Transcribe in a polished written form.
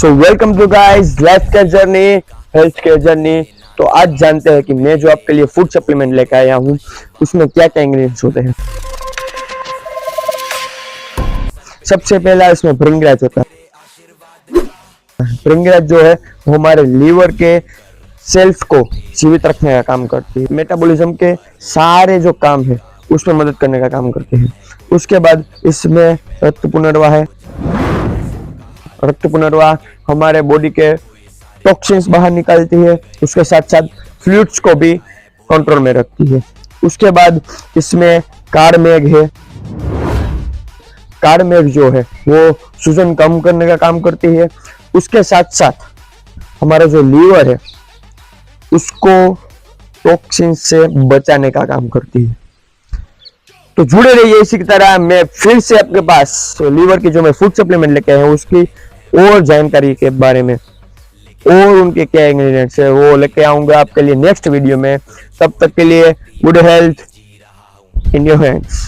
So welcome to guys life care journey, health care journey. तो आज जानते हैं कि मैं जो आपके लिए फूड सप्लीमेंट लेकर आया हूँ उसमें क्या क्या इंग्रेडिएंट्स होते हैं। सबसे पहला इसमें भृंगराज होता है। भृंगराज जो है वो हमारे लीवर के सेल्स को जीवित रखने का काम करती है। मेटाबॉलिज्म के सारे जो काम है उसमें मदद करने का काम करते हैं। उसके बाद इसमें रक्त पुनर्वाह है। रक्त पुनर्वाह हमारे बॉडी के टॉक्सिन्स बाहर निकालती है, उसके साथ साथ फ्लूइड्स को भी कंट्रोल में रखती है। उसके बाद इसमें काड़मेघ है। काड़मेघ जो है वो सूजन कम करने का काम करती है। उसके साथ साथ हमारा जो लीवर है उसको टॉक्सिन से बचाने का काम करती है। तो जुड़े रहिए इसी की तरह। मैं फिर से आपके पास लीवर की जो मैं फूड सप्लीमेंट लेके आया हूँ उसकी और जानकारी के बारे में और उनके क्या इंग्रेडिएंट्स है वो लेके आऊंगा आपके लिए नेक्स्ट वीडियो में। तब तक के लिए good health in your hands.